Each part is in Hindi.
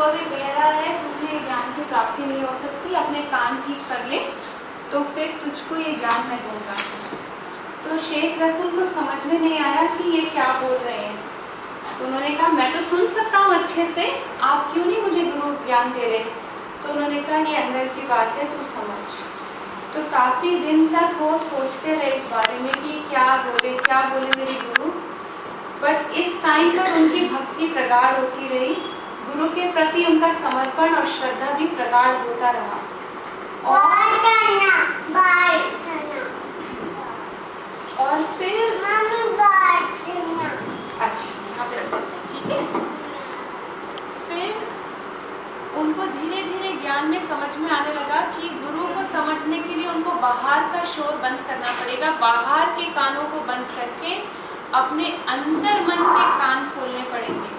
बोल रहे गहरा है, तुझे ज्ञान की प्राप्ति नहीं हो सकती, अपने कान ठीक कर ले तो फिर तुझको ये ज्ञान मैं दूंगा। तो शेख रसूल को समझ में नहीं आया कि ये क्या बोल रहे हैं। तो उन्होंने कहा मैं तो सुन सकता हूँ अच्छे से, आप क्यों नहीं मुझे गुरु ज्ञान दे रहे। तो उन्होंने कहा ये अंदर की बात है, तू समझ। तो काफ़ी दिन तक वो सोचते रहे इस बारे में कि क्या बोले मेरे गुरु। बट इस टाइम पर उनकी भक्ति प्रगाढ़ होती रही, गुरु के प्रति उनका समर्पण और श्रद्धा भी प्रगाढ़ होता रहा। और फिर अच्छा यहाँ पे रख देते हैं, ठीक है। फिर उनको धीरे धीरे ज्ञान में समझ में आने लगा कि गुरु को समझने के लिए उनको बाहर का शोर बंद करना पड़ेगा, बाहर के कानों को बंद करके अपने अंतर मन के कान खोलने पड़ेंगे।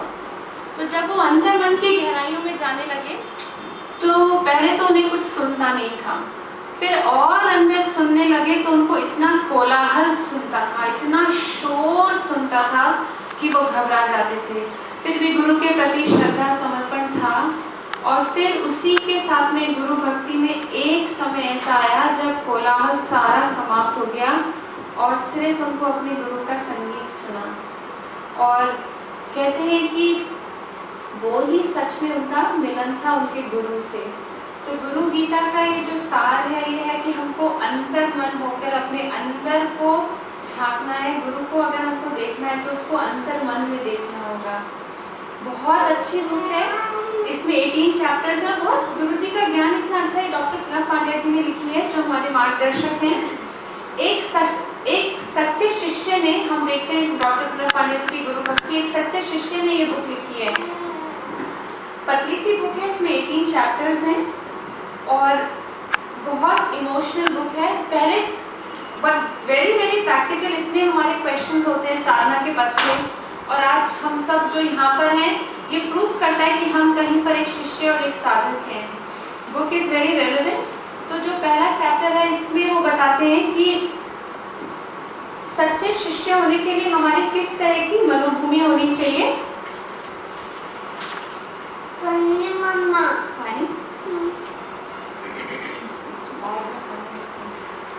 तो जब वो अंतर मन की गहराइयों में जाने लगे तो पहले तो उन्हें कुछ सुनना नहीं था, फिर और अंदर सुनने लगे तो उनको इतना कोलाहल सुनता था, इतना शोर सुनता था कि वो घबरा जाते थे। फिर भी गुरु के प्रति श्रद्धा समर्पण था। और फिर उसी के साथ में गुरु भक्ति में एक समय ऐसा आया जब कोलाहल सारा समाप्त हो गया और सिर्फ उनको अपने गुरु का संगीत सुना। और कहते हैं कि वो ही सच में उनका मिलन था उनके गुरु से। तो गुरु गीता का ये जो सार है ये है कि हमको अंतर मन होकर अपने अंदर को झांकना है। गुरु को अगर हमको देखना है तो उसको अंतर मन में देखना होगा। बहुत अच्छी बुक है, इसमें 18 चैप्टर्स है और गुरु जी का ज्ञान इतना अच्छा है। डॉक्टर प्रणव पांड्या जी ने लिखी है जो हमारे मार्गदर्शक हैं। एक सच्चे शिष्य ने, हम देखते हैं डॉक्टर प्रणव पांड्या जी की गुरु भक्ति, एक सच्चे शिष्य ने ये बुक लिखी है। पतली सी बुक है, इसमें 18 चैप्टर्स हैं और बहुत इमोशनल बुक है। पहले बट वेरी वेरी प्रैक्टिकल, इतने हमारे क्वेश्चंस होते हैं साधना के पथ में। और आज हम सब जो यहाँ पर हैं ये प्रूव करता है कि हम कहीं पर एक शिष्य और एक साधक हैं। Book is very relevant. तो जो पहला चैप्टर है इसमें वो बताते हैं कि सच्चे शिष्य होने के लिए हमारी किस तरह की मनोभूमि होनी चाहिए।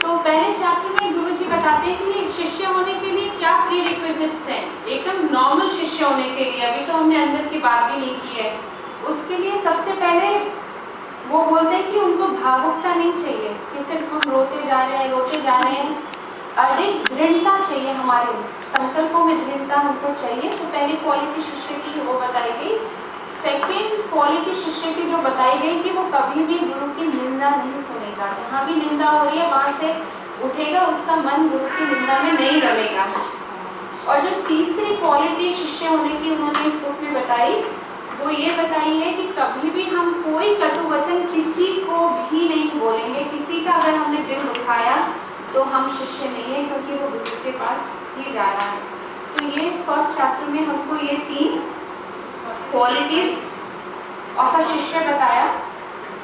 तो पहले चैप्टर में गुरु जी बताते हैं कि शिष्य होने के लिए क्या प्री रिक्विजिट्स हैं, एकदम नॉर्मल शिष्य होने के लिए। अभी तो हमने अंदर की बात भी नहीं की है। उसके लिए सबसे पहले वो बोलते हैं कि उनको भावुकता नहीं चाहिए कि सिर्फ हम रोते जा रहे हैं। अधिक दृढ़ता चाहिए, हमारे संकल्पों में दृढ़ता हमको चाहिए। तो पहली क्वालिटी शिष्य की वो बताई गई। सेकेंड क्वालिटी शिष्य की जो बताई गई कि वो कभी भी गुरु की निंदा नहीं सुनेगा। जहाँ भी निंदा हो रही है वहाँ से उठेगा, उसका मन गुरु की निंदा में नहीं रमेगा। और जो तीसरी क्वालिटी शिष्य होने की उन्होंने इस बुक में बताई वो ये बताई है कि कभी भी हम कोई कटु वचन किसी को भी नहीं बोलेंगे। किसी का अगर हमने दिल दुखाया तो हम शिष्य नहीं है, क्योंकि वो गुरु के पास ही जा रहा है। तो ये फर्स्ट चैप्टर में हमको ये 3 क्वालिटीज ऑफ अ शिष्य बताया।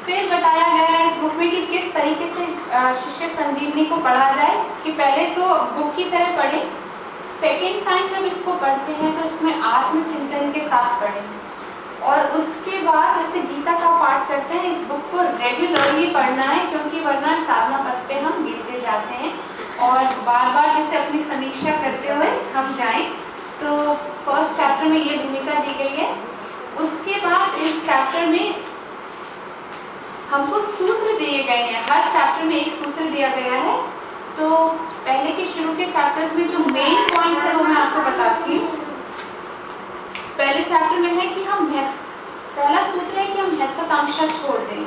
फिर बताया गया है इस बुक में कि किस तरीके से शिष्य संजीवनी को पढ़ा जाए। कि पहले तो बुक की तरह पढ़ें, सेकेंड टाइम जब इसको पढ़ते हैं तो इसमें आत्मचिंतन के साथ पढ़ें। और उसके बाद जैसे गीता का पाठ करते हैं, इस बुक को रेगुलरली पढ़ना है, क्योंकि वरना साधना पथ पे हम गिरते जाते हैं। और बार बार जैसे अपनी समीक्षा करते हुए हम जाएं। तो फर्स्ट चैप्टर में ये भूमिका दी गई है। उसके बाद इस चैप्टर में हमको सूत्र दिए गए हैं। हर चैप्टर में एक सूत्र दिया गया है। तो पहले के शुरू के चैप्टर्स में जो मेन पॉइंट्स है वो मैं आपको बताती हूँ। पहले चैप्टर में है कि पहला सूत्र है कि हम महत्वाकांक्षा छोड़ दें।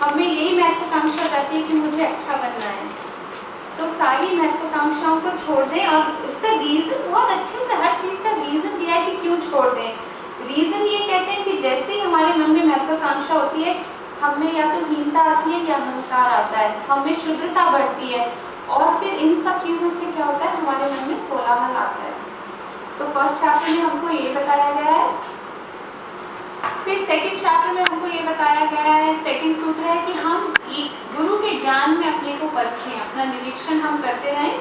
हमें यही महत्वाकांक्षा रहती है कि मुझे अच्छा बनना है, तो सारी महत्वाकांक्षाओं को छोड़ दें। और उसका रीज़न बहुत अच्छे से, हर चीज़ का रीज़न दिया है कि क्यों छोड़ दें। रीज़न ये कहते हैं कि जैसे ही हमारे मन में महत्वाकांक्षा होती है, हमें या तो हीनता आती है या अहंकार आता है, हमें शुद्धता बढ़ती है। और फिर इन सब चीज़ों से क्या होता है, हमारे मन में कोलाहल आता है। तो फर्स्ट चैप्टर में हमको ये बताया गया है। फिर सेकंड चैप्टर में हमको ये बताया गया है, सेकंड सूत्र है कि हम गुरु के ज्ञान में अपने को परखें, अपना निरीक्षण हम करते रहें।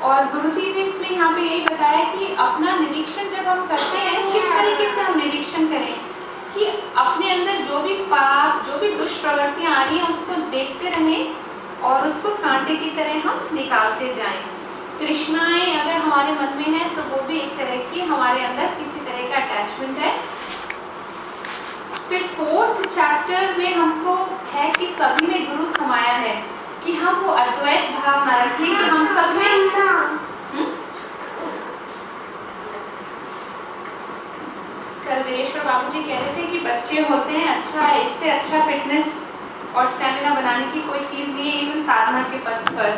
और गुरुजी ने इसमें यहाँ पे यही बताया कि अपना निरीक्षण जब हम करते हैं, किस तरीके से हम निरीक्षण करें। कि अपने अंदर जो भी पाप, जो भी दुष्प्रवृत्तियां आ रही हैं उसको देखते रहें और उसको कांटे की तरह हम निकालते जाएं। तृष्णाएं अगर हमारे मन में है तो वो भी एक तरह की हमारे अंदर किसी तरह का अटैचमेंट है। फिर 4th चैप्टर में हमको है कि सभी में गुरु समाया है, कि हम वो अद्वैत भाव ना रखें कि हम सब में कल वीरेश्वर बाबू जी कह रहे थे कि बच्चे होते हैं, अच्छा है, इससे अच्छा फिटनेस और स्टेमिना बनाने की कोई चीज नहीं है इवन साधना के पथ पर।